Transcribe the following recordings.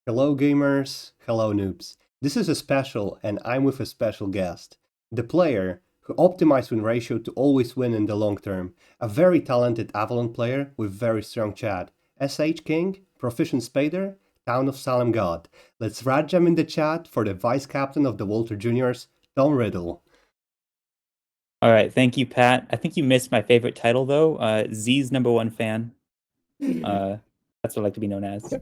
Hello gamers, hello noobs. This is a special and I'm with a special guest. The player who optimized win ratio to always win in the long term. A very talented Avalon player with very strong chat. SH King, Proficient Spader, Town of Salem God. Let's rad jam in the chat for the vice captain of the Walter Juniors, Tom Riddle. All right, thank you, Pat. I think you missed my favorite title though. Z's #1 fan. Uh, that's what I like to be known as.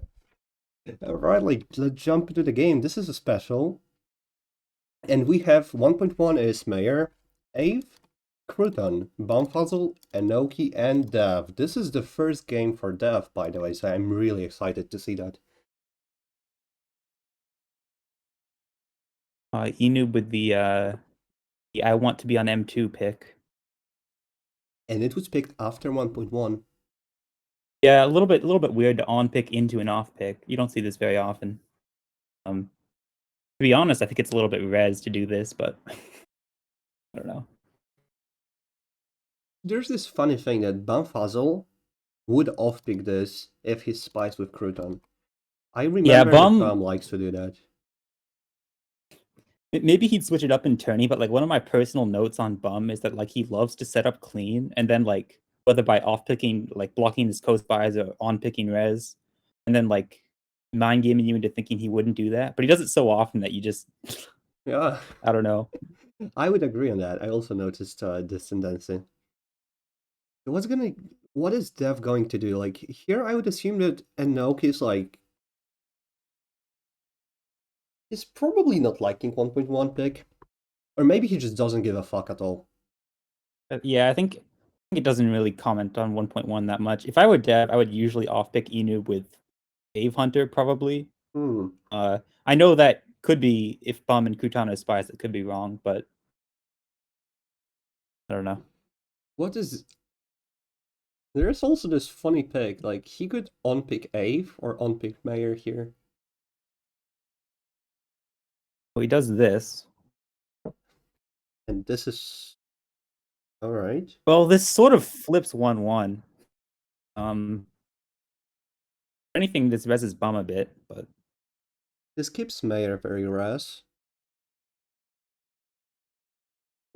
Alright, let's jump into the game. This is a special. And we have 1.1 is Mayor, Ave, Crouton, Bumfuzzle, Enoki, and Dev. This is the first game for Dev, by the way, so I'm really excited to see that. Enoob with the I want to be on M2 pick. And it was picked after 1.1. Yeah, a little bit weird to on pick into an off pick. You don't see this very often. To be honest, I think it's a little bit res to do this, but I don't know. There's this funny thing that Bumfuzzle would off-pick this if he spies with Crouton. I Yeah, remember that Bum. Bum likes to do that. Maybe he'd switch it up in Tourney, but like one of my personal notes on Bum is that like he loves to set up clean and then like whether by off picking like blocking his coast buys or on picking res, and then like mind gaming you into thinking he wouldn't do that. But he does it so often that you just Yeah, I don't know. I would agree on that. I also noticed this tendency. What is Dev going to do? Like, here I would assume that Enoki's like, he's probably not liking 1.1 pick. Or maybe he just doesn't give a fuck at all. Yeah, I think it doesn't really comment on 1.1 that much. If I were Dev, I would usually off pick Inu with Dave Hunter probably. Hmm. I know that could be if Bum and Kutan are spies, it could be wrong, but I don't know. What is... There's also this funny pick. Like, he could unpick Ave or unpick Mayor here. Well, he does this. And this is... Alright. Well, this sort of flips 1-1. If anything, this reses Bum a bit, but This keeps Mayor very res.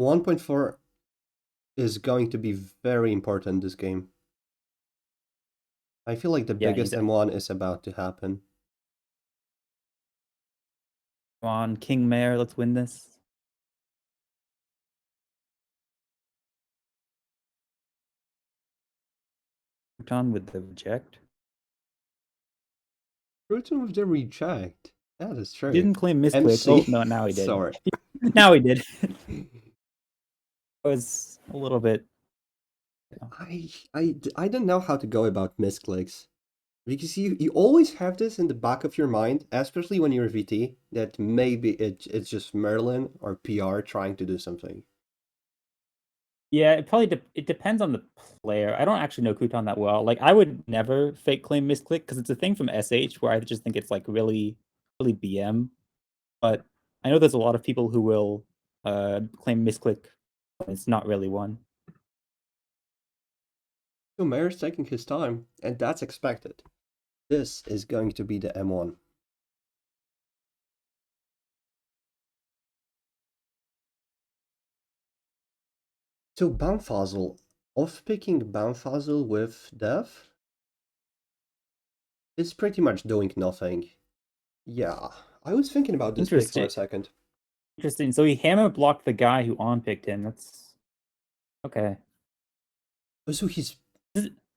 1.4 is going to be very important this game. I feel like the yeah, biggest M1 is about to happen. come on, King Mayor, let's win this. On with the reject. Bruton with the reject. That is true. Didn't claim misclick. Oh MC. no, now he did. Sorry. Now he did. It was a little bit. I don't know how to go about misclicks. Because you always have this in the back of your mind, especially when you're VT, that maybe it's just Merlin or PR trying to do something. Yeah, it probably it depends on the player. I don't actually know Kutan that well. Like I would never fake claim misclick because it's a thing from SH where I just think it's like really, really BM. But I know there's a lot of people who will claim misclick when it's not really one. So Mayor's taking his time, and that's expected. This is going to be the M1. So Bamfuzzle, off-picking Bamfuzzle with Dev is pretty much doing nothing. Yeah, I was thinking about this pick for Interesting. a second. Interesting. So he hammer blocked the guy who on picked him. That's okay. Oh, so he's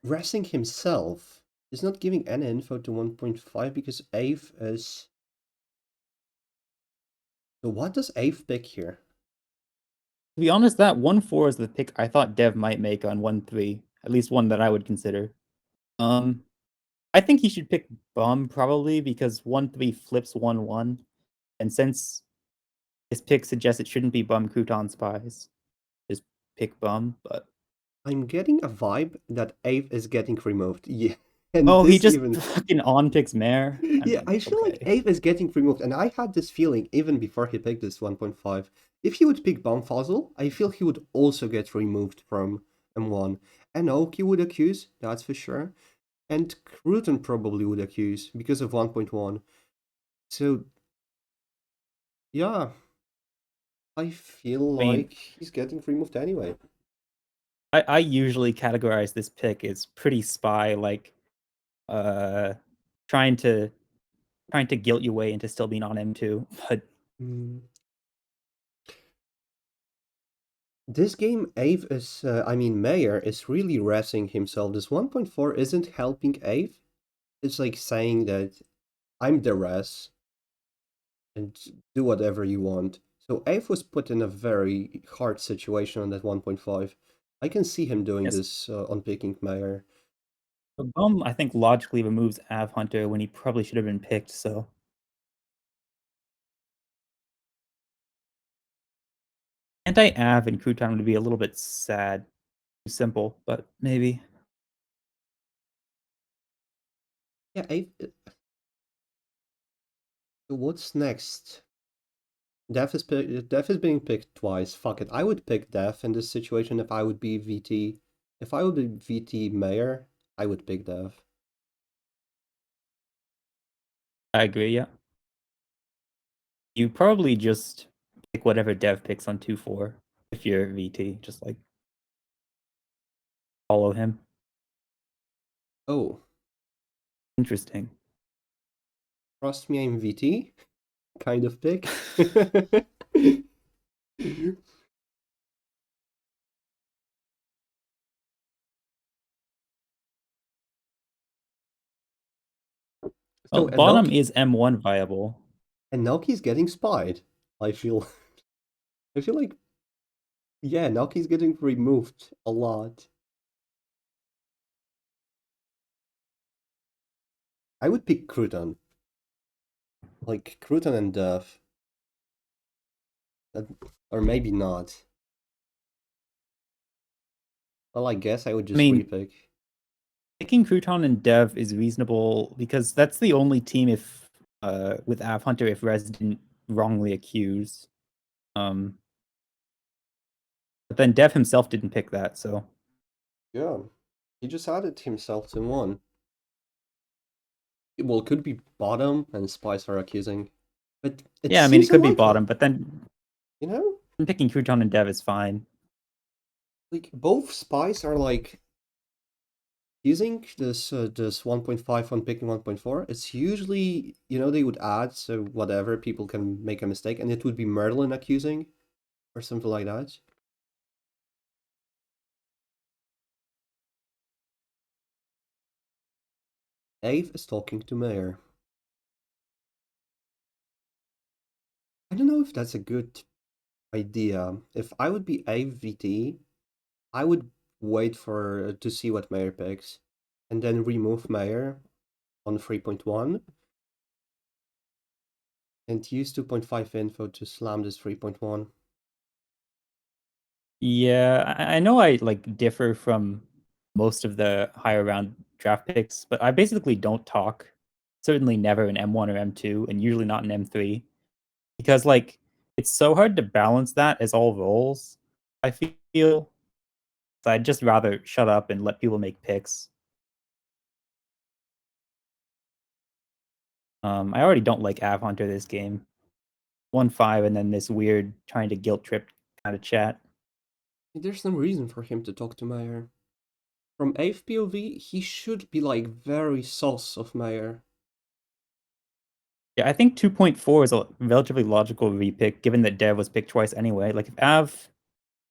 resting himself. He's not giving any info to 1.5 because Ave is... So what does Ave pick here? To be honest, that 1-4 is the pick I thought Dev might make on 1-3. At least one that I would consider. I think he should pick Bum probably because 1-3 flips 1-1. And since his pick suggests it shouldn't be Bum Crouton Spies, just pick Bum, but I'm getting a vibe that Ave is getting removed. Yeah, and oh, he this just even... fucking on picks Mare. I Yeah, mean, I feel like okay. Ave is getting removed, and I had this feeling even before he picked this 1.5. If he would pick Bumfuzzle, I feel he would also get removed from M1. Enoki would accuse, that's for sure. And Crouton probably would accuse because of 1.1. So yeah, I feel I mean, like he's getting removed anyway. I usually categorize this pick as pretty spy, like uh trying to trying to guilt you way into still being on M2. But Mm. This game, Ave is, Mayer is really racing himself. This 1.4 isn't helping Ave. It's like saying that I'm the res and do whatever you want. So Ave was put in a very hard situation on that 1.5. I can see him doing yes, this on picking Mayer. the Bum I think logically removes Av Hunter when he probably should have been picked, so anti-Av and Crouton would be a little bit sad. Too simple, but maybe. Yeah, Ave. What's next? Def is being picked twice. Fuck it. I would pick Def in this situation if I would be VT. If I would be VT Mayor, I would pick Def. I agree, yeah. You probably just pick whatever Dev picks on 2-4 if you're VT, just like follow him. Oh, Interesting. trust me, I'm VT. Kind of pick. Well, So bottom is M1 viable. Naoki's getting spied. I feel I feel like yeah, Naoki's getting removed a lot. I would pick Crouton. Like Crouton and Def. Or maybe not. Well, I guess I would I just mean, repick. picking Crouton and Dev is reasonable because that's the only team if with Av Hunter if Rez didn't wrongly accuse. But then Dev himself didn't pick that, so Yeah. He just added himself to one. Well, it could be bottom and spies are accusing. But it yeah, I mean it seems could be unlikely. bottom, but then You know? picking Crouton and Dev is fine. Like both spies are like using this 1.5 on picking 1.4. It's usually, they would add so whatever, people can make a mistake and it would be Merlin accusing or something like that. Ave is talking to Mayor. I don't know if that's a good idea. If I would be AVT, I would wait for to see what Mayor picks, and then remove Mayor on 3.1 and use 2.5 info to slam this 3.1. Yeah, I know I like differ from most of the higher round draft picks, but I basically don't talk. Certainly never in M1 or M2, and usually not in M3. Because like it's so hard to balance that as all roles. I feel so I'd just rather shut up and let people make picks. I already don't like Av Hunter this game. 1-5 and then this weird trying to guilt trip kind of chat. There's no reason for him to talk to Mayor. From AF POV, he should be like very sus of Mayor. Yeah, I think 2.4 is a relatively logical repick given that Dev was picked twice anyway. Like if Av,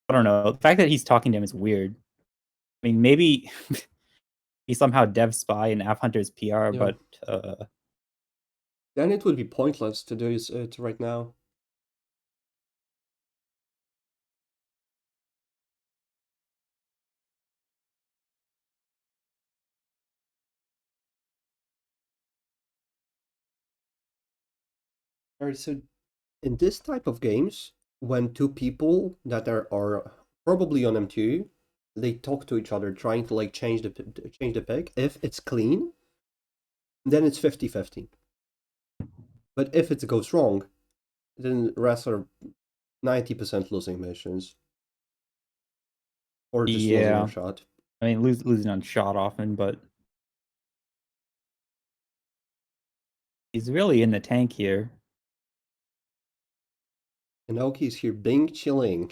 I don't know, the fact that he's talking to him is weird. I mean, maybe he's somehow Dev spy and Av Hunter's PR, Yeah. but Then it would be pointless to do it right now. Alright, so in this type of games, when two people that are probably on M2, they talk to each other trying to like change the pick. If it's clean, then it's 50-50. But if it goes wrong, then the rest are 90% losing missions. Or just losing your yeah. shot. I mean, losing on shot often, but He's really in the tank here. And Aoki's here being chilling.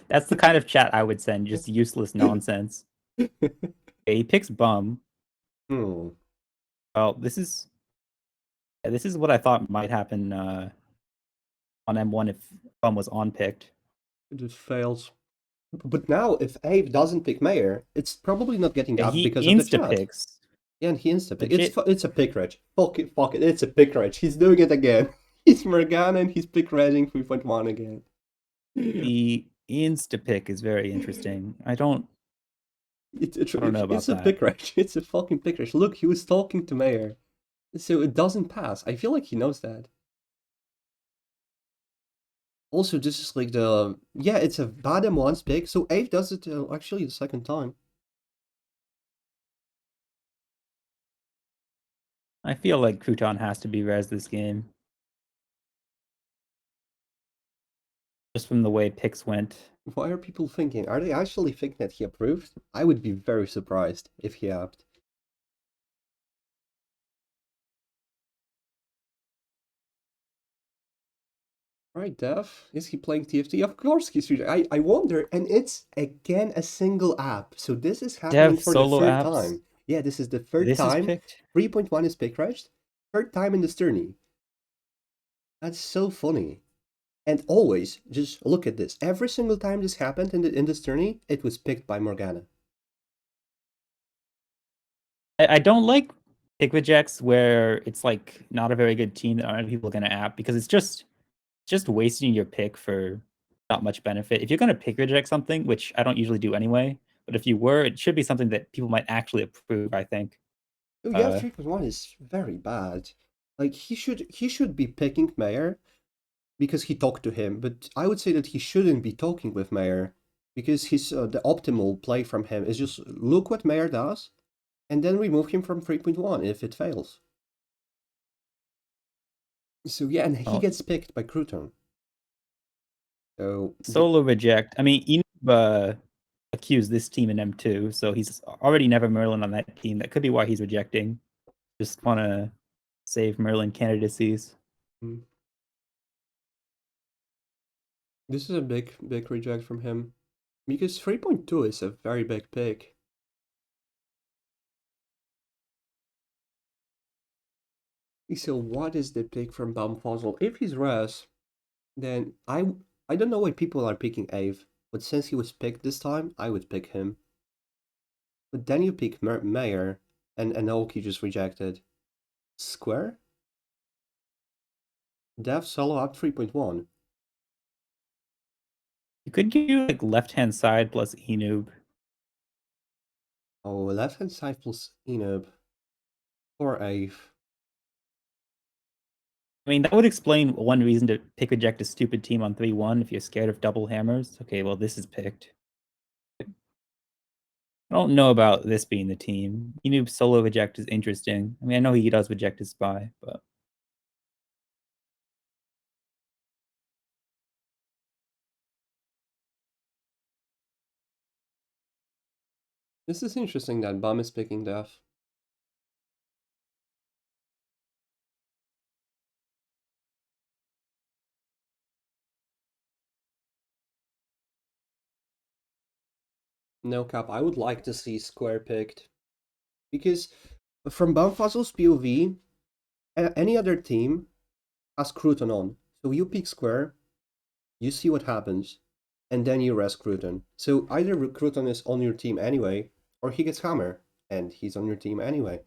That's the kind of chat I would send, just useless nonsense. Okay, he picks Bum. Hmm. Well, this is what I thought might happen on M1 if Bum was on picked. It just fails. But now, if Abe doesn't pick Mayor, it's probably not getting Yeah, up he because of the insta chat. picks. Yeah, and he insta pick. Legit, It's a pick reg. Fuck it, it's a pick reg. He's doing it again. He's Morgana and he's pick regging 3.1 again. the insta pick is very interesting. It's, I don't know it's about a that. pick reg. It's a fucking pick reg. Look, he was talking to Mayor. So it doesn't pass. I feel like he knows that. Also, this is like the... Yeah, it's a bad M1's pick, so Abe does it actually the second time. I feel like Crouton has to be res this game. Just from the way picks went. Why are people thinking? Are they actually thinking that he approved? I would be very surprised if he apped. Right, Dev? Is he playing TFT? Of course he's reading. I wonder, and it's again a single app. So this is happening Dev for the solo third apps. time. Yeah, this is the third This is time. picked. 3.1 is pick reg. Third time in this tourney. That's so funny. And always, just look at this. Every single time this happened in this tourney, it was picked by Morgana. I don't like pick rejects where it's like not a very good team that aren't people gonna app because it's just wasting your pick for not much benefit. If you're gonna pick reject something, which I don't usually do anyway, but if you were, it should be something that people might actually approve, I think. Oh yeah, 3.1 is very bad. Like he should be picking Mayor because he talked to him, but I would say that he shouldn't be talking with Mayor because his the optimal play from him is just look what Mayor does and then remove him from 3.1 if it fails. So yeah, and he Well, gets picked by Crouton. So solo reject. I mean, Enub accused this team in M2, so he's already never Merlin on that team. That could be why he's rejecting. Just want to save Merlin candidacies. this is a big reject from him because 3.2 is a very big pick. So what is the pick from Baumfuzzle? If he's Res, then I don't know why people are picking Ave, but since he was picked this time, I would pick him. But then you pick Mayor, and Aoki just rejected. Square? Dev solo up 3.1. You could do like left hand side plus Enub. Oh, left hand side plus Enub. Or Ave. I mean, that would explain one reason to pick reject a stupid team on 3-1 if you're scared of double hammers. Okay, well, this is picked. I don't know about this being the team. Enub solo reject is interesting. I mean, I know he does reject his spy, but This is interesting that Bum is picking Dev. No cap, I would like to see Square picked. Because from Bumfuzzle's POV, any other team has Crouton on. So you pick Square, you see what happens, and then you rest Crouton. So either Crouton is on your team anyway, or he gets Hammer, and he's on your team anyway.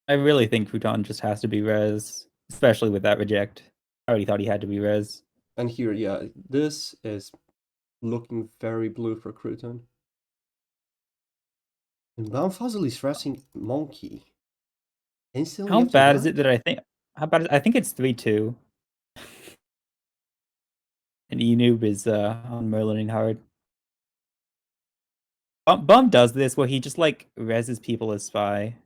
I really think Crouton just has to be res, especially with that reject. I already thought he had to be res. And here, yeah, this is looking very blue for Crouton. And Baumfuzzle is resting Monkey. Instantly How after bad is that? it that I think? How bad? I think it's 3-2. And Enub is on Merlin hard. Bum does this where he just like reses people as spy.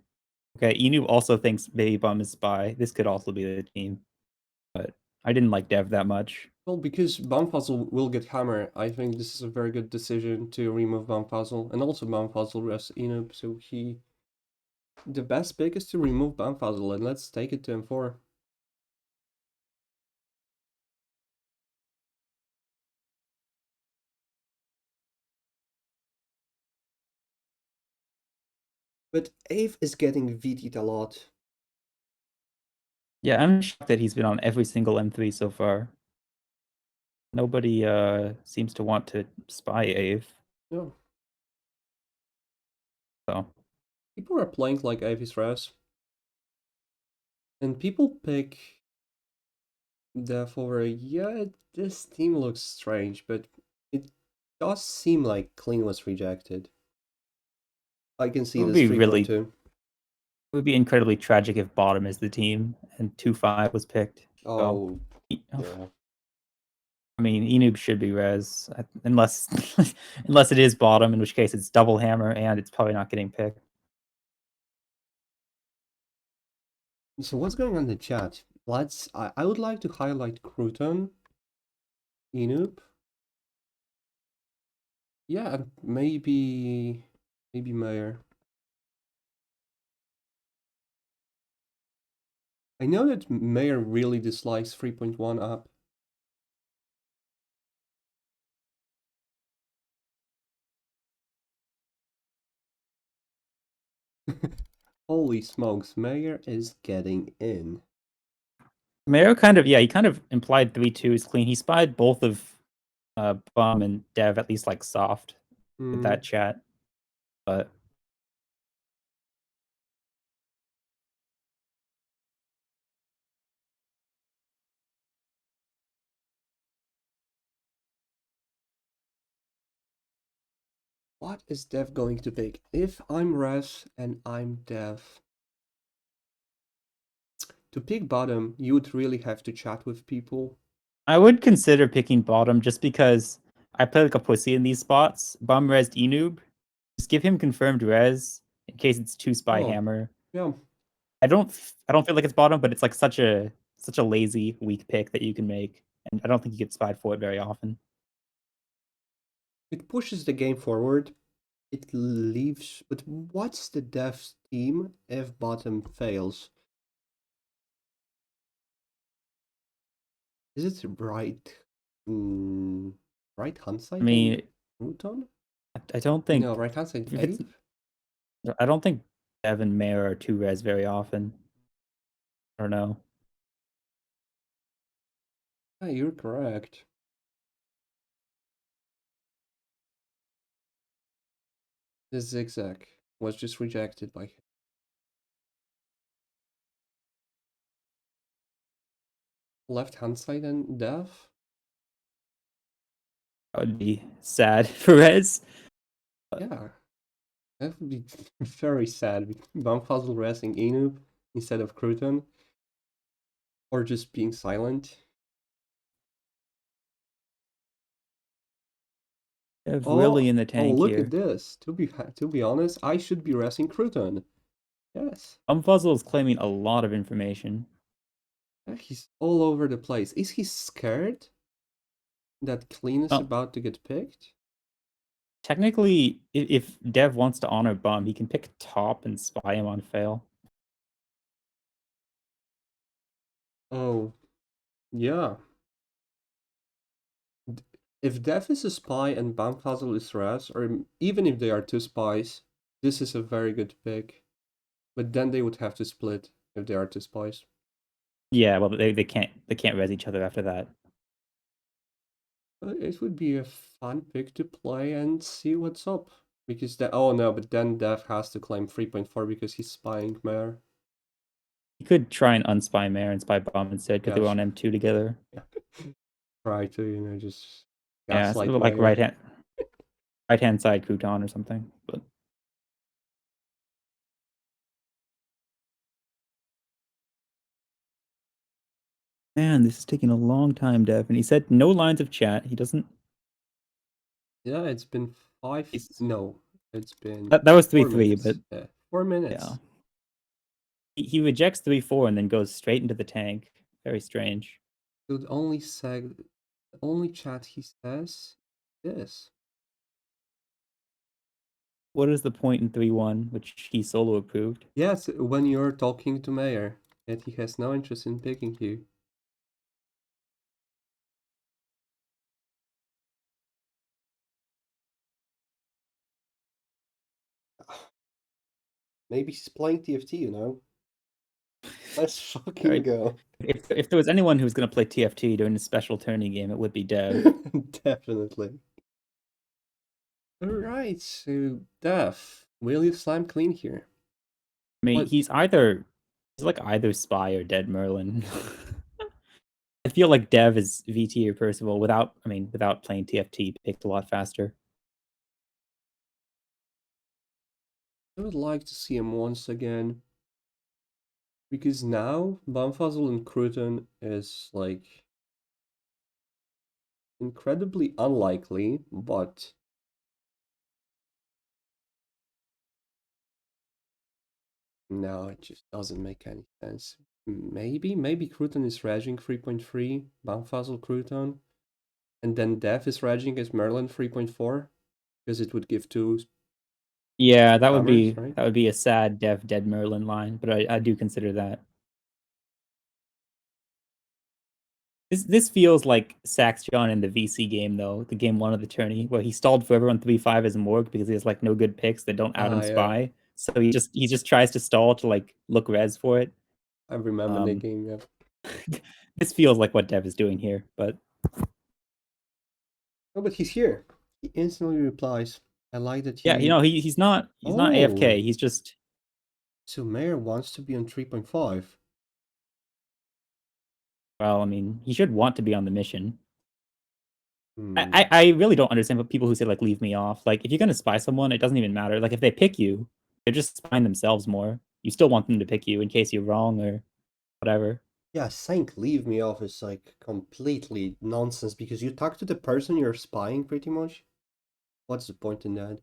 Okay, Enub also thinks Baby Bum is spy. This could also be the team, but I didn't like Dev that much. Well, because Baumfuzzle will get Hammer, I think this is a very good decision to remove Baumfuzzle. And also Baumfuzzle rests Enub, so he the best pick is to remove Banfazl and let's take it to M4. But Ave is getting VT'd a lot. Yeah, I'm shocked that he's been on every single M3 so far. Nobody seems to want to spy Ave. No. So People are playing like Ave is res. And people pick Death over, yeah, this team looks strange, but it does seem like Clean was rejected. I can it see would this be really 3.2. it would be incredibly tragic if bottom is the team and 2-5 was picked. So Oh, yeah. I mean, Enoob should be res unless unless it is bottom, in which case it's double hammer and it's probably not getting picked. So what's going on in the chat? I would like to highlight Crouton, Enoop. Yeah, and maybe Mayor. I know that Mayor really dislikes 3.1 up. Holy smokes, Mayor is getting in. Mayo he kind of implied 3-2 is clean. He spied both of Bum and Dev at least like soft with that chat. But What is Dev going to pick? If I'm Res and I'm Dev, to pick bottom, you would really have to chat with people. I would consider picking bottom just because I play like a pussy in these spots. Bum res Enoob. Just give him confirmed res in case it's 2 spy Oh, hammer. yeah. I don't feel like it's bottom, but it's like such a lazy, weak pick that you can make. And I don't think you get spied for it very often. It pushes the game forward. It leaves. But what's the Dev's team if bottom fails? Is it right? Right hand I side mean, and Mouton? I don't No, think right hand side if it's Ave? I don't think Dev and Mayor are 2 res very often. I don't know. Yeah, you're correct. The zigzag was just rejected by him. Left hand side and Dev? That would be sad for res. Yeah. That would be very sad. Bumfuzzle resting Enoob instead of Crouton. Or just being silent. Dev really Oh, in the oh, tank look at here. this. To be honest, I should be resting Crouton. Yes. Umfuzzle is claiming a lot of information. Yeah, he's all over the place. Is he scared that Clean is Well, about to get picked? technically, if Dev wants to honor Bum, he can pick top and spy him on fail. Oh, yeah. If Dev is a spy and Bamfazl is Raz, or even if they are two spies, this is a very good pick. But then they would have to split if they are two spies. Yeah, well, they can't res each other after that. But it would be a fun pick to play and see what's up. Because oh no, but then Dev has to claim 3.4 because he's spying Mare. He could try and unspy Mayor and spy Bum instead because they were Yes. on M2 together. Yeah. Try to, just Yeah, gaslight so like Mare. right hand side crouton or something. But man, this is taking a long time, Dev. And he said no lines of chat. He doesn't. Yeah, it's been no, it's been That was 4 3-3, but minutes. Yeah, 4 minutes. yeah. He rejects 3-4 and then goes straight into the tank. Very strange. So the only chat he says is this. What is the point in 3-1, which he solo approved? Yes, when you're talking to Mayor, and he has no interest in picking you. Maybe he's playing TFT, you know? Let's fucking Alright. go. If there was anyone who was going to play TFT during a special tourney game, it would be Dev. Definitely. Alright, so Dev, will you slime clean here? I mean, What? he's like either Spy or Dead Merlin. I feel like Dev is VT or Percival without playing TFT picked a lot faster. I would like to see him once again. Because now, Bumfuzzle and Crouton is like incredibly unlikely, but no, it just doesn't make any sense. Maybe Crouton is raging 3.3, Bumfuzzle Crouton, and then Dev is raging as Merlin 3.4, because it would give two Yeah, spammers, right? that would be a sad Dev Dead Merlin line, but I do consider that. This feels like Sax John in the VC game though, the game one of the tourney, where he stalled for everyone 3-5 as Morg because he has like no good picks that don't out him Yeah, Spy. So he just tries to stall to like look res for it. I remember the Um, game, yeah. this feels like what Dev is doing here, but Oh, but he's here. He instantly replies. I like that yeah, he's not Oh, AFK. He's just so Mayor wants to be on 3.5. well, I mean, he should want to be on the mission. Hmm. I really don't understand what people who say like leave me off. Like if you're gonna spy someone, it doesn't even matter. Like if they pick you, they're just spying themselves more. You still want them to pick you in case you're wrong or whatever. Yeah, saying leave me off is like completely nonsense because you talk to the person you're spying pretty much. What's the point in that?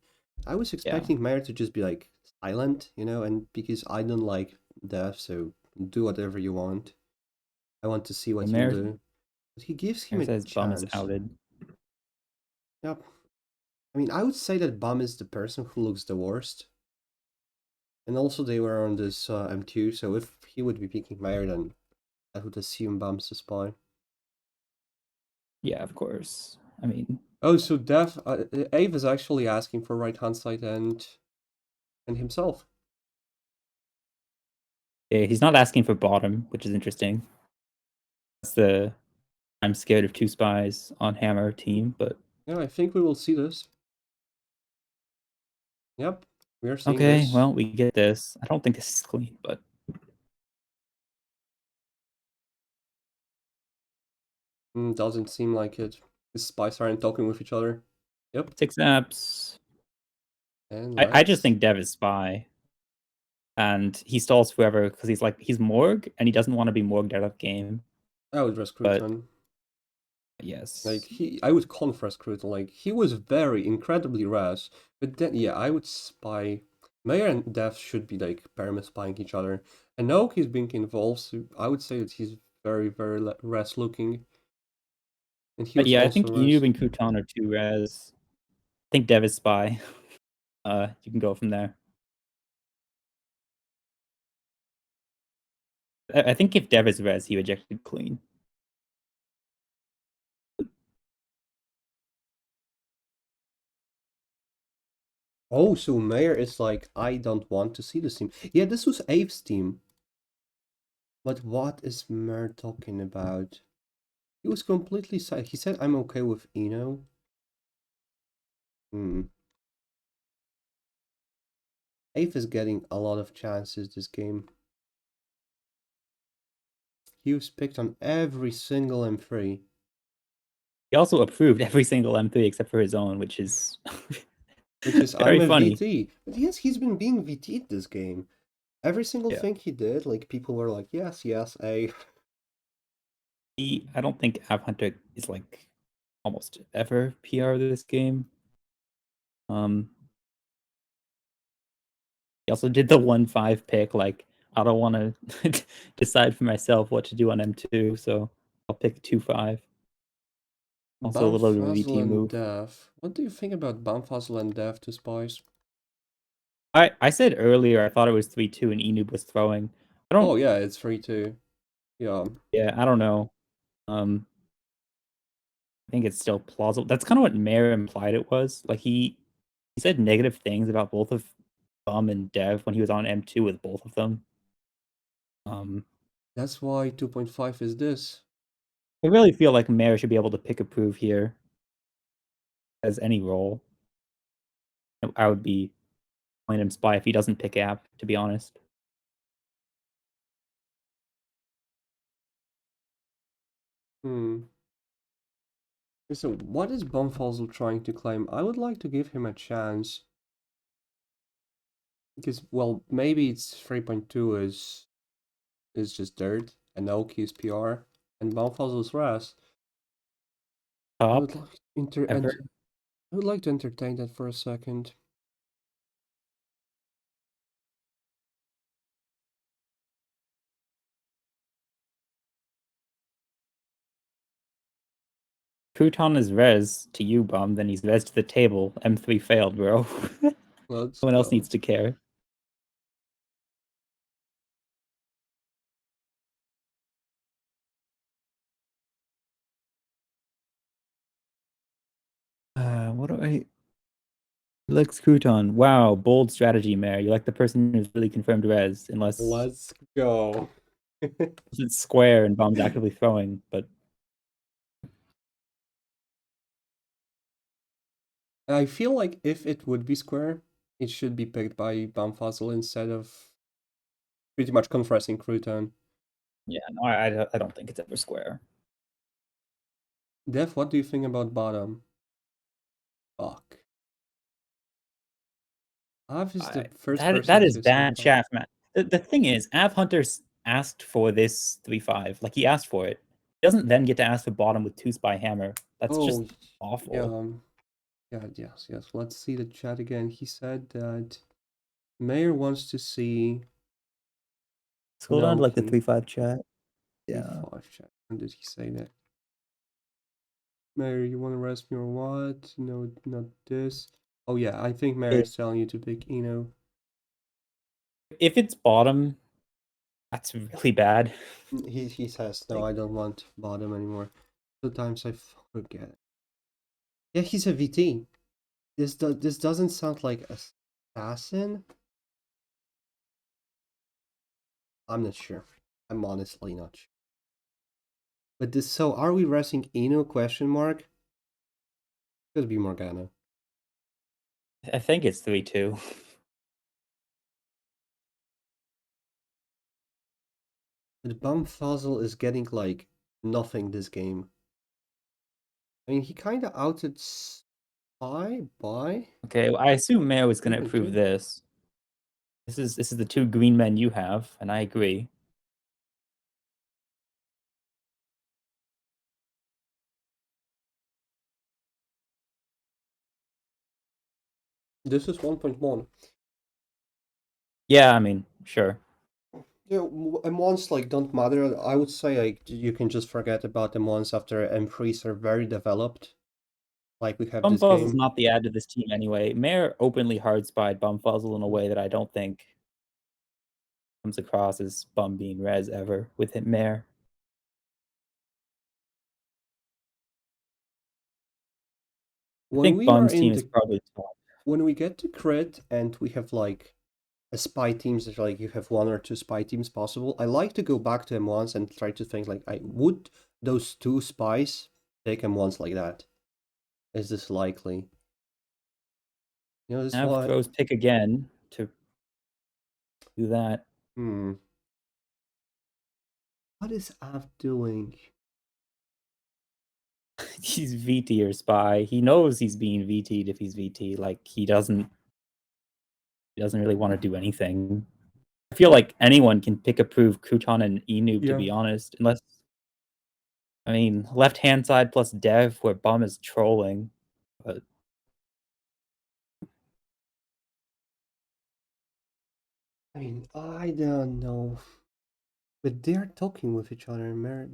I was Yeah. expecting Mayor to just be like silent, and because I don't like death, so do whatever you want. I want to see what you'll Mayor, do. But he gives him Mayor a says Bum is chance. outed. Yep. I mean, I would say that Bum is the person who looks the worst. And also they were on this M2, so if he would be picking Mayor, then I would assume Bum's the spy. Yeah, of course. I mean, Oh, so Ave is actually asking for right hand side and himself. yeah, he's not asking for bottom, which is interesting. That's the I'm scared of two spies on Hammer team, but Yeah, I think we will see this. Yep, we are seeing okay, this. well, we get this. I don't think this is clean, but Doesn't seem like it. The spies aren't talking with each other. Yep, 6 apps. and I just let's. think Dev is spy. And he stalls forever because he's Morg and he doesn't want to be Morged out of game. I would risk But Crouton. Like yes. I would confess Crouton. Like he was very incredibly rash, but then yeah, I would spy. Mayor and Death should be like perma spying each other. And now he's being involved, so I would say that he's very rash looking. And he But was yeah, I also think Enub rash. and Kutan are two res. I think Dev is spy. You can go from there. I think if Dev is res, he ejected clean. Oh, so Mayor is like, I don't want to see this team. Yeah, this was Ave's team. But what is Mayor talking about? He was completely silent. He said, I'm okay with Eno. Hmm. Ave is getting a lot of chances this game. He was picked on every single M3. He also approved every single M3 except for his own, which is Which is, I'm very a funny. VT. But yes, he's been being VT'd this game. Every single Yeah. thing he did, like, people were like, yes, A. I don't think App Hunter is like almost ever PR this game. He also did the 1-5 pick. Like, I don't want to decide for myself what to do on M2, so I'll pick 2-5. Also a little bit of a Bumfuzzle VT and move. Dev. What do you think about Bumfuzzle and Dev to spies? I said earlier I thought it was 3-2 and Enoob was throwing. I don't. Oh yeah, it's 3-2. Yeah. Yeah, I don't know. I think it's still plausible. That's kind of what Mayor implied it was. Like he said negative things about both of Bum and Dev when he was on M2 with both of them. That's why 2.5 is this. I really feel like Mayor should be able to pick approve here as any role. I would be playing him spy if he doesn't pick app, to be honest. So what is Bumfuzzle trying to claim? I would like to give him a chance. Because, well, maybe it's 3.2 is just dirt, and Oki is PR, and Bumfuzzle is Ras. I Top would like ever. I would like to entertain that for a second. Crouton is res to you, Bum, then he's res to the table. M3 failed, bro. Let's Someone else go. needs to care. What do I... Lex Crouton. Wow, bold strategy, Mayor. You like the person who's really confirmed res, unless Let's go. it's square and Bum's actively throwing, but I feel like if it would be square, it should be picked by Bumfuzzle instead of pretty much confessing Crouton. yeah, no, I don't think it's ever square. Dev, what do you think about bottom? Fuck. Av is the first person That is to say bad bottom. chaff, man. The thing is, Av Hunter asked for this 3-5. Like, he asked for it. He doesn't then get to ask for bottom with 2-spy hammer. That's just Oh, yeah, awful. yeah, yes. Let's see the chat again. He said that Mayor wants to see Scroll down to like the Naoki. 3-5 chat. Yeah. 3-5 chat. When did he say that? Mayor, you want to rest me or what? No, not this. Oh yeah, I think Mayor is telling you to pick Eno. If it's bottom, that's really bad. He says, no, Like, I don't want bottom anymore. Sometimes I forget. Yeah, he's a VT. This doesn't sound like assassin. I'm not sure. I'm honestly not sure. But this, so are we resting Eno question mark? Could be Morgana. I think it's 3-2. But Bumfuzzle is getting like nothing this game. I mean, he kind of outed Spy by Okay, well, I assume Mayo is going to approve 3.2. this. This is the two green men you have, and I agree. This is 1.1. Yeah, I mean, sure. Yeah, M1s like don't matter. I would say like you can just forget about M1s after M3s are very developed. Like we have this Bumfuzzle is game. not the add to this team anyway. Mayor openly hard spied Bumfuzzle in a way that I don't think comes across as Bum being res ever with him Mayor. I When think we are Bum's in team is the probably top. when we get to crit and we have like a spy teams that like you have one or two spy teams possible, I like to go back to M1s and try to think like I would those two spies take M1s like that? Is this likely? You know, this is Nav why. throws pick again to do that. What is Av doing? He's VT or spy. He knows he's being VT'd if he's VT. Like he doesn't really want to do anything. I feel like anyone can pick approve Crouton and Enoob, to Yeah. be honest. Unless I mean left hand side plus dev where Bum is trolling. But I mean, I don't know. But they're talking with each other, Mayor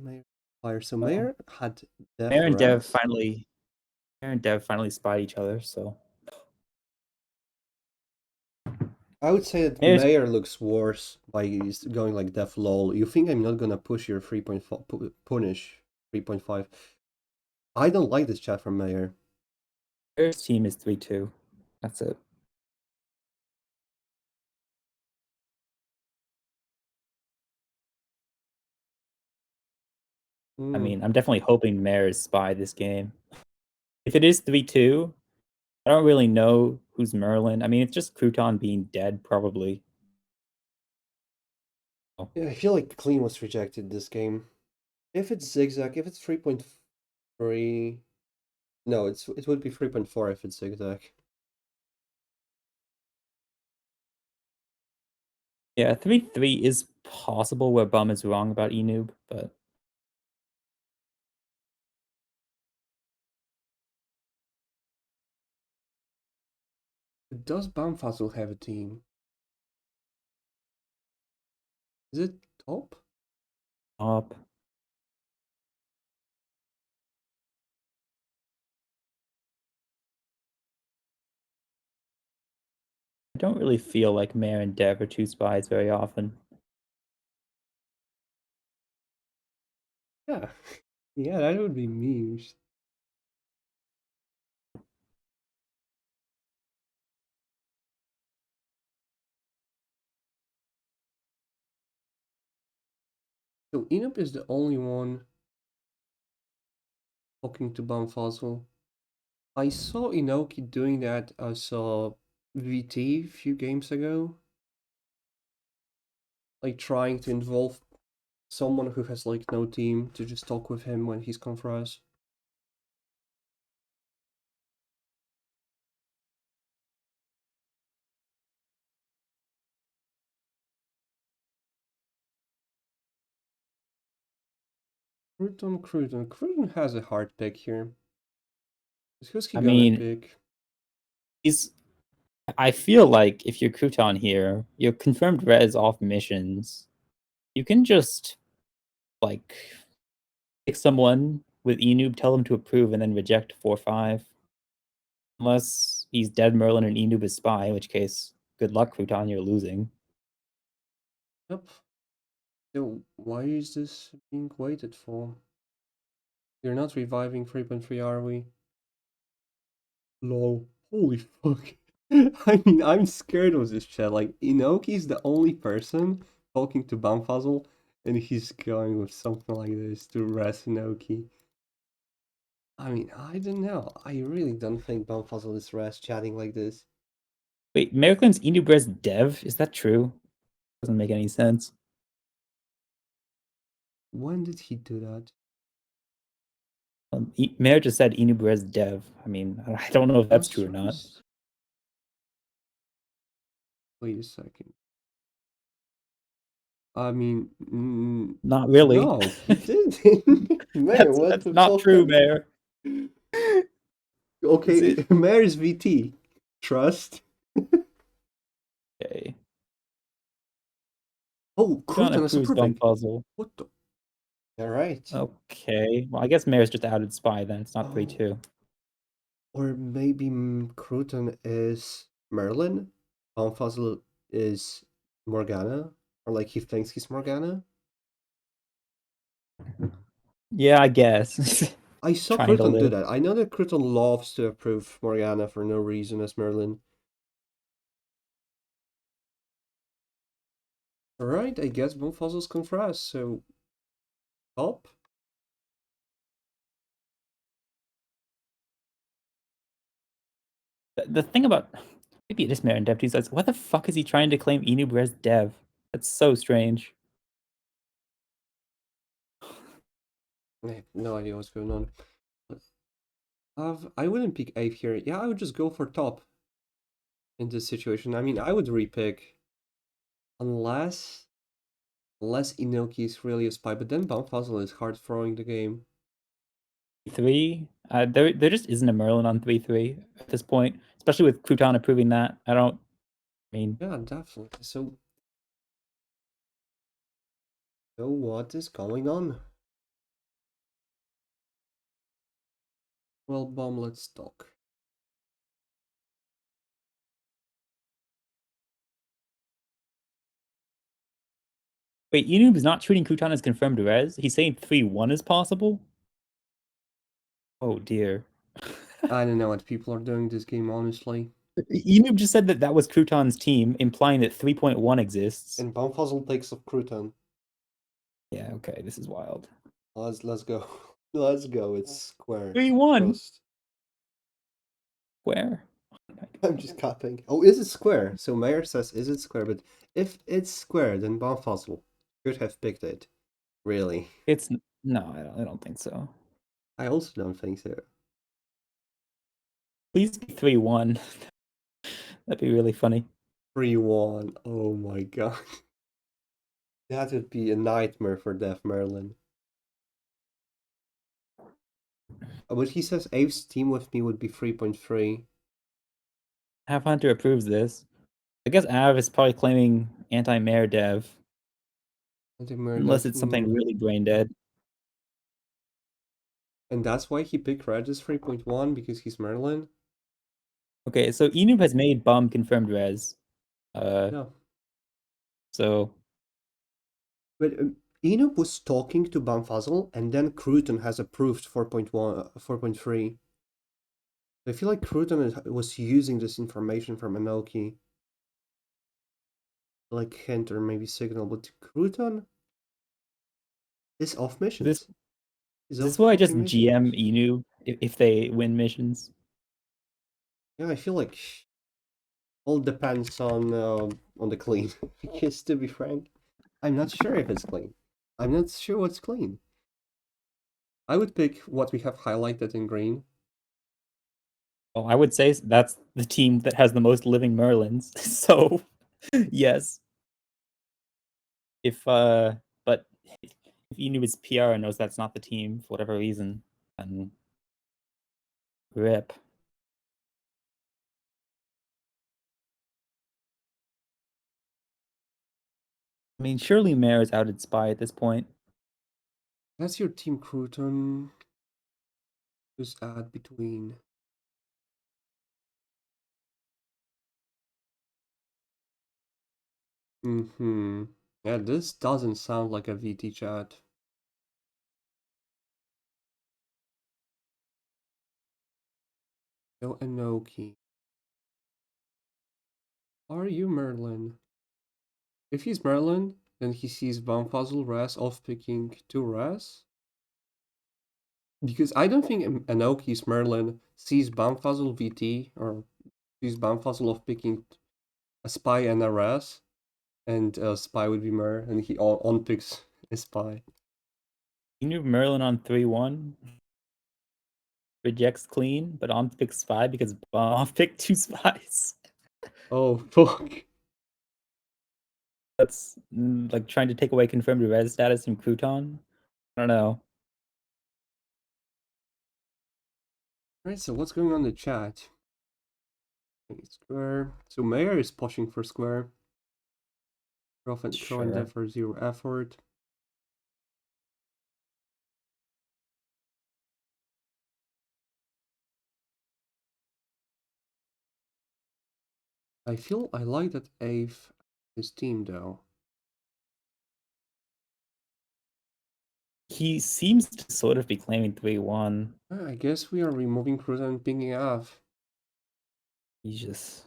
Fire. So Mayor had Dev Mayor and Dev Res. finally spied each other, so I would say that Mayor's Mayor looks worse by going like def lol. You think I'm not gonna push your 3.5 punish 3.5? I don't like this chat from Mayor. Mayor's team is 3-2. That's it. I mean, I'm definitely hoping Mayor's spy this game. If it is 3-2, I don't really know who's Merlin. I mean, it's just Crouton being dead, probably. Yeah, I feel like clean was rejected this game. If it's zigzag, if it's 3.3, no, it would be 3.4 if it's zigzag. Yeah, 3-3 is possible where Bum is wrong about Enoob, but Does Bamfazl have a team? Is it top? up. I don't really feel like Mayor and Dev are two spies very often. Yeah. Yeah, that would be memes. So Enoch is the only one talking to Bamfazl. I saw Inoki doing that. I saw VT a few games ago. Like trying to involve someone who has like no team to just talk with him when he's confronted. Cruton has a hard pick here. Who's he I gonna mean, pick? he's. I feel like if you're Crouton here, you're confirmed res off missions. You can just like pick someone with Enoob, tell them to approve, and then reject 4-5. Unless he's dead Merlin and Enoob is spy, in which case, good luck, Crouton, you're losing. Yep. So why is this being waited for? You're not reviving 3.3, are we? Lol. Holy fuck. I mean, I'm scared of this chat. Like, Inoki's the only person talking to Bamfazl, and he's going with something like this to res Inoki. I mean, I don't know. I really don't think Bamfazl is res chatting like this. Wait, Mericlin's Enoob res dev? Is that true? Doesn't make any sense. When did he do that? Mayor just said Enoob res dev. I mean, I don't know if that's Just true or not. res? Wait a second. I mean, Not really. no, he didn't. Mayor, what That's the not fuck? true, Mayor. Is Okay, it? Mayor's VT. Trust. Okay. Oh, Crouton Crouton is approves approving. Bum Puzzle. What the? Alright. Okay. Well, I guess Mayor's just outed spy then. It's not Oh. 3-2. Or maybe Crouton is Merlin. Bonfazl is Morgana. Or like he thinks he's Morgana. Yeah, I guess. I saw Trying to Crouton do live. that. I know that Crouton loves to approve Morgana for no reason as Merlin. Alright, I guess Bonfazl's confess, so top. The thing about maybe it is Mayor and Dev too. Like, what the fuck is he trying to claim Enoob res dev? That's so strange. I have no idea what's going on. I wouldn't pick 8 here. Yeah, I would just go for top in this situation. I mean, I would repick unless Inoki is really a spy, but then Baumfuzzle is hard throwing the game. 3. There just isn't a Merlin on 3-3 at this point, especially with Crouton approving that. I mean, Yeah, definitely. So what is going on? Well, Bomb, let's talk. Wait, Enoob is not treating Crouton as confirmed res. He's saying 3-1 is possible? Oh dear. I don't know what people are doing this game, honestly. Enoob just said that that was Crouton's team, implying that 3.1 exists. And Baumfuzzle takes off Crouton. Yeah, okay, this is wild. Let's go. Let's go. It's square. 3-1. Trust. Where? I'm just copying. Oh, is it square? So Mayor says, is it square? But if it's square, then Baumfuzzle should have picked it. Really? It's no, I don't think so. I also don't think so. Please be 3-1. That'd be really funny. 3-1. Oh my god. That would be a nightmare for Deaf Merlin. But he says Abe's team with me would be 3.3. Half Hunter approves this. I guess Av is probably claiming anti-mayor dev. Unless it's something really brain dead. And that's why he picked Red as 3.1, because he's Merlin? Okay, so Enoob has made Bum confirmed res. No. So But Enoch was talking to Bamfuzzle, and then Crouton has approved 4.1, 4.3. I feel like Crouton was using this information from Enoki. Like hint or maybe signal, but Crouton is off missions. this why I just GM Enoob if they win missions. Yeah, I feel like all depends on the clean. Because to be frank, I'm not sure if it's clean. I'm not sure what's clean. I would pick what we have highlighted in green. Well, I would say that's the team that has the most living Merlins. So, yes. But if Enoob is PR and knows that's not the team for whatever reason, then rip. I mean, surely Mare is outed spy at this point. That's your team, Crouton. Just add between. Yeah, this doesn't sound like a VT chat. No Enoki. Are you Merlin? If he's Merlin, then he sees Baumfuzzle Ras off picking 2 Ras. Because I don't think Enoki's Merlin sees Baumfuzzle VT or sees Baumfuzzle off picking a spy and a Ras. And a spy would be Mer, and he on picks a spy. Enoob Merlin on 3-1. Rejects clean, but on picks spy because Bomb picked 2 spies. Oh, fuck. That's like trying to take away confirmed res status from Crouton. I don't know. Alright, so what's going on in the chat? Square. So Mayor is pushing for square. Throw and dev for 0 effort. I feel I like that Ave his team though. He seems to sort of be claiming 3-1. I guess we are removing Cruiser and pinging Av. He's just.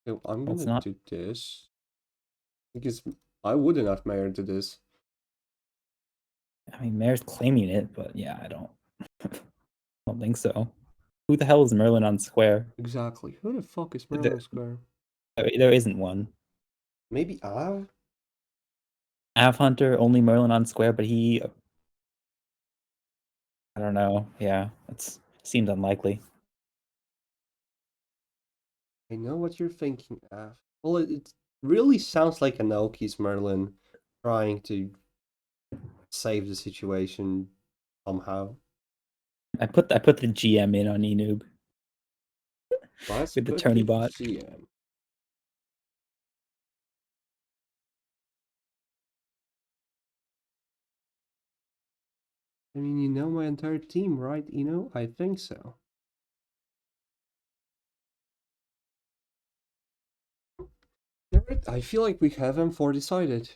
So I'm gonna do this. Because I wouldn't have Mayor do this. I mean, Mayor's claiming it, but yeah, I don't. I don't think so. Who the hell is Merlin on square? Exactly. Who the fuck is Merlin on square? There isn't one. Maybe Av? Av Hunter, only Merlin on square, but he. I don't know. Yeah, it seemed unlikely. I know what you're thinking, Av. Well, it really sounds like Anoki's Merlin trying to save the situation somehow. I put the GM in on Enoob. Let's with the put Tourney bot. GM. I mean, you know my entire team, right, Eno? I think so. I feel like we have M4 decided.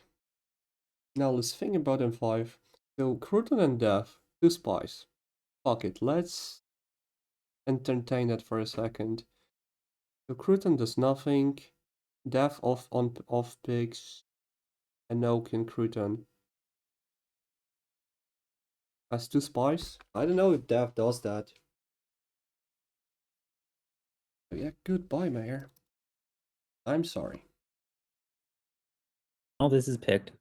Now let's think about M5. So Crouton and Dev, two spies. Fuck it, let's entertain that for a second. So Crouton does nothing. Dev off picks. And Anoke Crouton as two spies. I don't know if Dev does that. But yeah, goodbye, Mayor. I'm sorry. Oh, this is picked.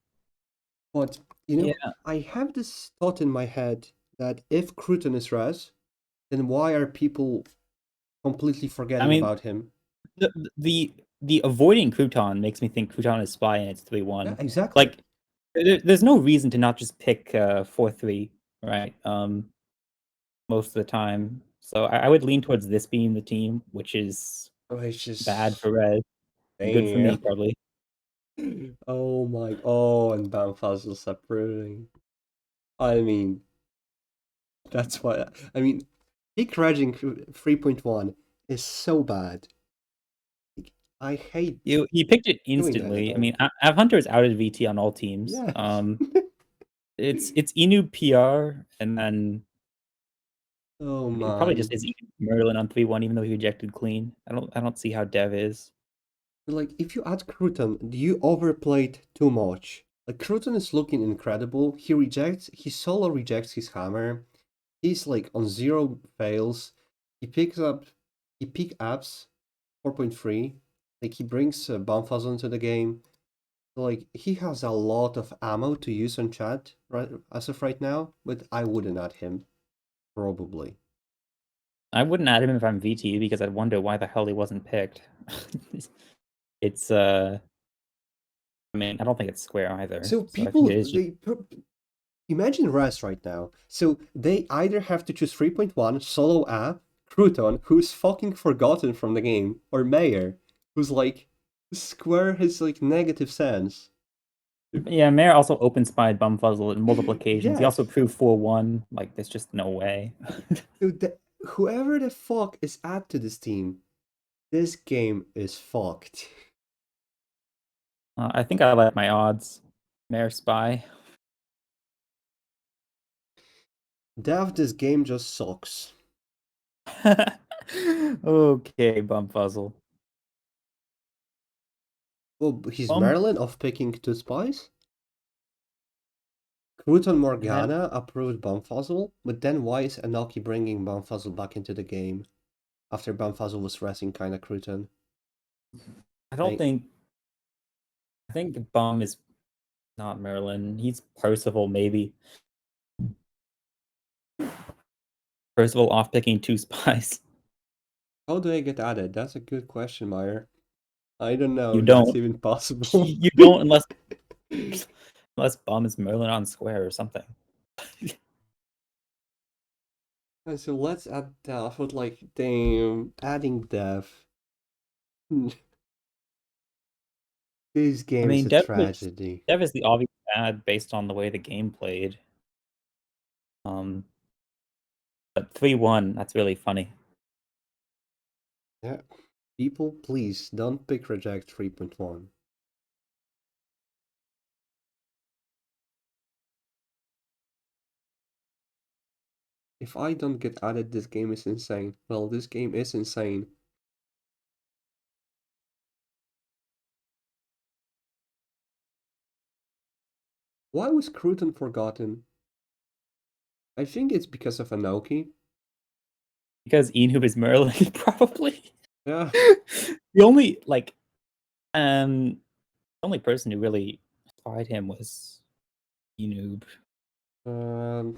But, Yeah, I have this thought in my head that if Crouton is Res, then why are people completely I forgetting mean, about him? the avoiding Crouton makes me think Crouton is spy and it's 3-1. Yeah, exactly. Like, there's no reason to not just pick 4-3, right? Most of the time. So I would lean towards this being the team, which is Oh, it's bad just for Red, good for me damn. probably. Oh my, oh, and Banfazil's approving. I mean, that's why, I mean, peak raging 3.1 is so bad. I hate You picked it doing that instantly. I again. mean, Av Hunter is out of VT on all teams. Yes. It's Inu PR, and then Oh it probably just man. is Merlin on 3-1, even though he rejected clean. I don't see how Dev is. Like, if you add Crouton, do you overplay it too much? Like, Crouton is looking incredible. He solo rejects his hammer. He's like on zero fails. He picks up, he pick apps 4.3. Like, he brings Bumfuzzle into the game. Like, he has a lot of ammo to use on chat right as of right now, but I wouldn't add him, probably. I wouldn't add him if I'm VT because I'd wonder why the hell he wasn't picked. It's I mean, I don't think it's square either. So So I think people, it is just imagine Raz right now. So they either have to choose 3.1, solo app, Crouton, who's fucking forgotten from the game, or Mayor, who's like, Square has like negative sense. yeah, Mayor also open spied Bumfuzzle in multiple occasions. He also Yes. proved 4-1. Like, there's just no way. So whoever the fuck is add to this team, this game is fucked. I think I like my odds. Mayor spy. Dev, this game just sucks. Okay, Bumfuzzle. Well, he's Bum, Maryland off picking two spies? Crouton and then Morgana approved Bumfuzzle, but then why is Anaki bringing Bumfuzzle back into the game after Bumfuzzle was racing kinda Crouton? I don't Like, think I think Bum is not Merlin. He's Percival, maybe. Percival off picking two spies. how do I get added? That's a good question, Meyer. I don't know You if that's don't. even possible. You don't unless Bum is Merlin on square or something. And so let's add Dev, but like, damn, adding Dev. This I game is mean, a tragedy. Dev is the obvious ad based on the way the game played. Um, but 3-1, that's really funny. Yeah. People, please don't pick reject 3.1. If I don't get added, this game is insane. Well, this game is insane. Why was Crouton forgotten? I think it's because of Anoki. Because Enoob is Merlin, probably. Yeah. The only the only person who really spied him was Enoob. 1.1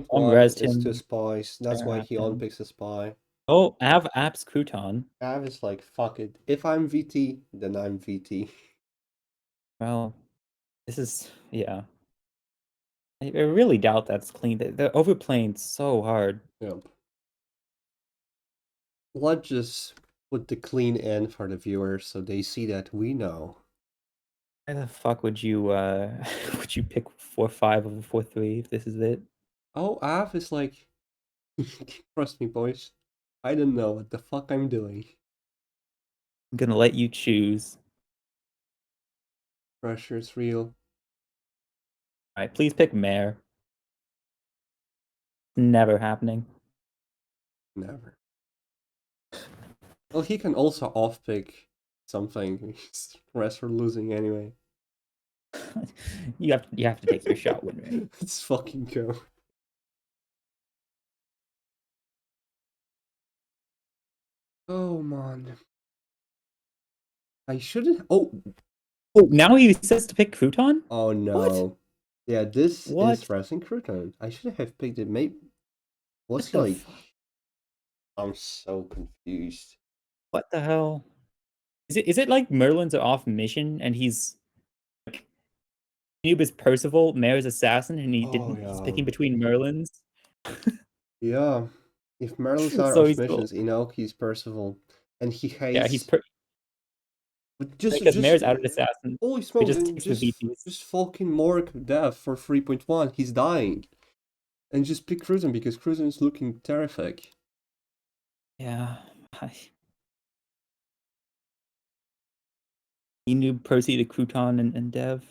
Resed is two him, spies. That's stare why at he him. unpicks a spy. Oh, I have Apps Crouton. Av is like, fuck it. If I'm VT, then I'm VT. Well, this is yeah. I really doubt that's clean. They're overplaying so hard. Yep. Let's just put the clean in for the viewers so they see that we know. Why the fuck would you would you pick 4-5 over 4-3 if this is it? Oh, Av is like, trust me, boys. I don't know what the fuck I'm doing. I'm gonna let you choose. Pressure's real. Alright, please pick Mare. Never happening. Never. Well, he can also off-pick something. Rest for losing anyway. you have to take your shot, Winry. Let's fucking go. Oh man. I shouldn't. Oh. Oh, now he says to pick Crouton? Oh no. What? Yeah, this What? is Racing Crouton. I should have picked it. Maybe. Was What he the like? fuck? I'm so confused. What the hell? Is it like Merlin's are off mission and he's like Noob is Percival, Mare's assassin, and Oh he's yeah. picking between Merlin's? Yeah. If Merlin's are So off he's still, missions, he's Percival, and he yeah, hates. But because just Mare's out of assassin. holy It smokes! just And takes the VPs. just fucking Mork death for 3.1. He's dying, and just pick Cruzen because Cruzen is looking terrific. Yeah. Noob, Percy to Crouton and Dev.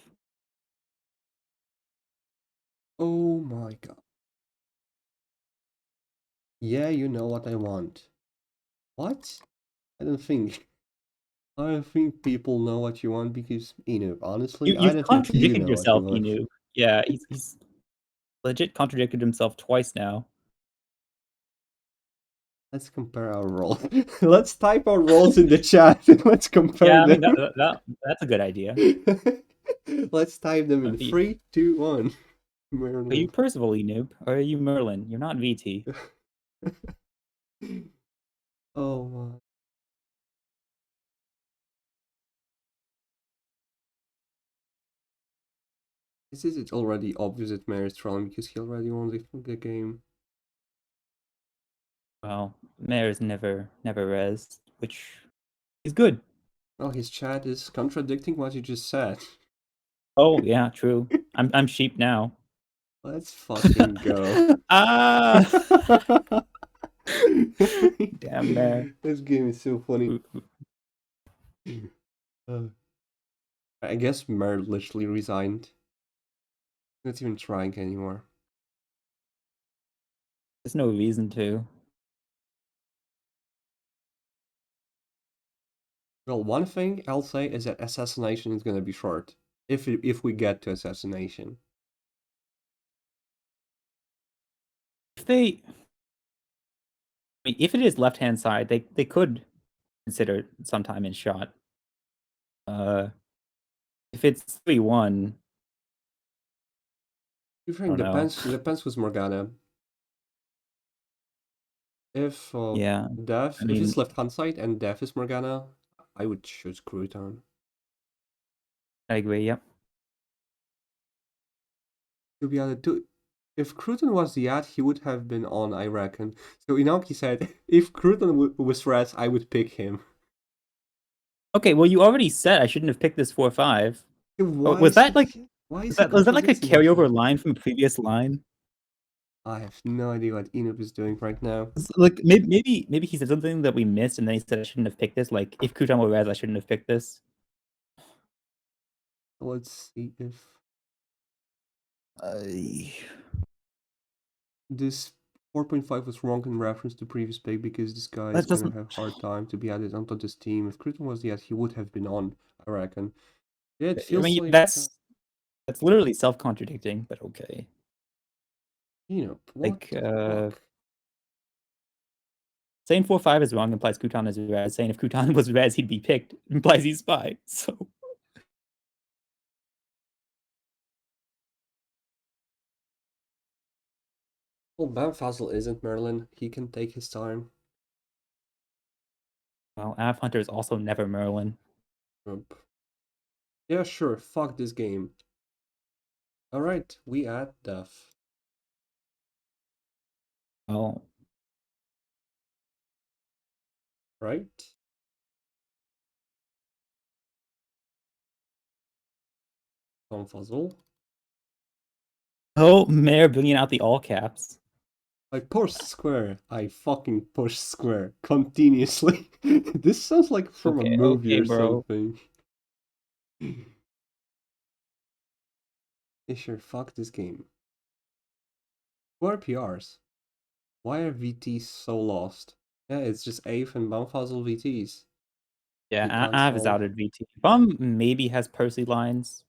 Oh my god. Yeah, you know what I want. What? I don't think. I don't think people know what you want because, honestly, I You've don't think you contradicted know what you yourself, want. Noob. Yeah, he's legit contradicted himself twice now. Let's compare our roles. Let's type our roles in the chat and let's compare Yeah, I mean them. that's a good idea. Let's type them in Are 3, 2, 1. you Percival, Noob? Or are you Merlin? You're not VT. Oh my. It's already obvious that Mary's trolling because he already won the game. Well, Mare's never res, which is good. Well, his chat is contradicting what you just said. Oh yeah, true. I'm sheep now. Let's fucking go. Ah, damn Mare. This game is so funny. I guess Mer literally resigned. Not even trying anymore. There's no reason to. Well, one thing I'll say is that assassination is gonna be short. If we get to assassination. If they, I mean, if it is left hand side, they could consider sometime in shot. If it's 3-1, Everything I don't know. depends who's Morgana. If Yeah, Death, I if mean, it's left hand side and Death is Morgana, I would choose Crouton. I agree. Yep. To be honest, if Crouton was the ad, he would have been on, I reckon. So Inoki said, if Crouton was red, I would pick him. Okay, well, you already said I shouldn't have picked this 4-5. Why Was is that like why is was that like a contradicting himself? carryover line from a previous line? I have no idea what Enoch is doing right now. Like maybe he said something that we missed, and then he said I shouldn't have picked this. Like if Crouton were res, I shouldn't have picked this. Let's see if this 4.5 was wrong in reference to previous pick because this guy is That gonna doesn't. have a hard time to be added onto this team. If Crouton was the ad, he would have been on, I reckon. Yeah, it I feels mean, like that's literally self-contradicting, but okay. what Like the fuck? saying 4-5 is wrong implies Crouton is res. Saying if Crouton was res, he'd be picked implies he's spy. So Well, Bamfazel isn't Merlin. He can take his time. well, Av Hunter is also never Merlin. Yeah, sure. Fuck this game. Alright, we add Death. Well, Right? Bamfazel. oh, Mayor bringing out the all caps. I push square. I fucking push square continuously. This sounds like from a movie Okay, or bro. something. Fisher, fuck this game. Who are PRs? Why are VTs so lost? Yeah, it's just Ave and Bumfuzzle VTs. Yeah, You can't Av is solve. out at VT. Bum maybe has Percy lines.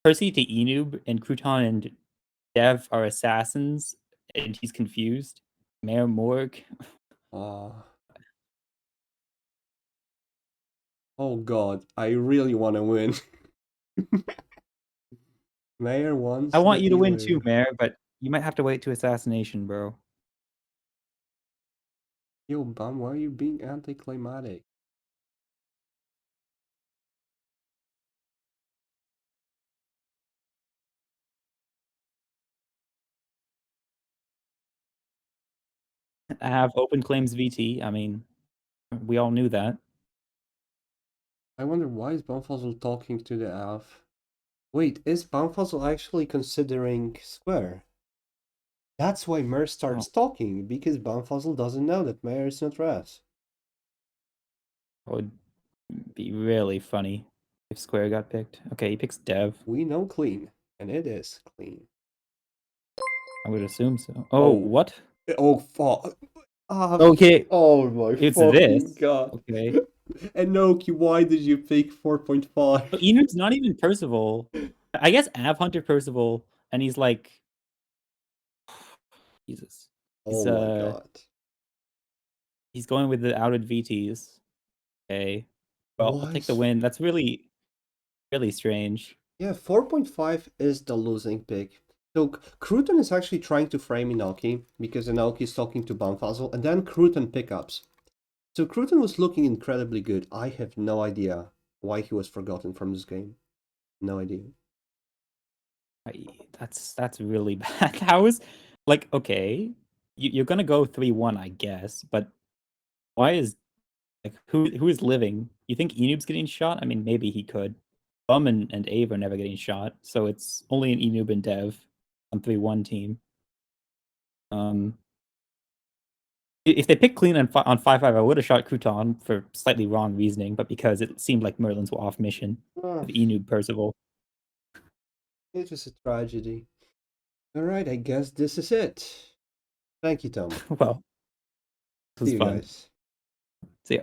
Percy to Enoob and Crouton and Dev are assassins, and he's confused. Mayor Morg. Oh god, I really want to win. Mayor wants I want the you to win too, E-layer. Mayor, but you might have to wait to assassination, bro. Yo, Bum, why are you being anticlimactic? I have open claims VT. I mean, we all knew that. I wonder why is Bumfuzzle talking to the Av? Wait, is Bumfuzzle actually considering Square? That's why Mer starts Oh, talking, because Bumfuzzle doesn't know that Mayor is not Raz. that would be really funny if Square got picked. Okay, he picks Dev. We know clean, and it is clean. I would assume so. Oh, Oh, what? oh, fuck. Okay, Oh my it's fucking this. god. Okay. Enoki, why did you pick 4.5? But Enoch's not even Percival. I guess Av Hunter Percival, and he's like, Jesus. He's Oh my god. he's going with the outed VTs. Okay. Well, I'll Why take the is... win. That's really, really strange. Yeah, 4.5 is the losing pick. So Crouton is actually trying to frame Inoki, because Inoki is talking to Bumfuzzle, and then Crouton pickups. So Crouton was looking incredibly good. I have no idea why he was forgotten from this game. No idea. That's really bad. How is like okay, you're gonna go 3-1, I guess, but why is like who is living? You think Enoob's getting shot? I mean, maybe he could. Bum and Ave are never getting shot, so it's only an Enoob and Dev on 3-1 team. If they picked clean on 5-5, I would have shot Crouton for slightly wrong reasoning, but because it seemed like Merlins were off mission Ah, with Enoob Percival. it's just a tragedy. Alright, I guess this is it. Thank you, Tom. Well, it See was you fun. guys. See ya.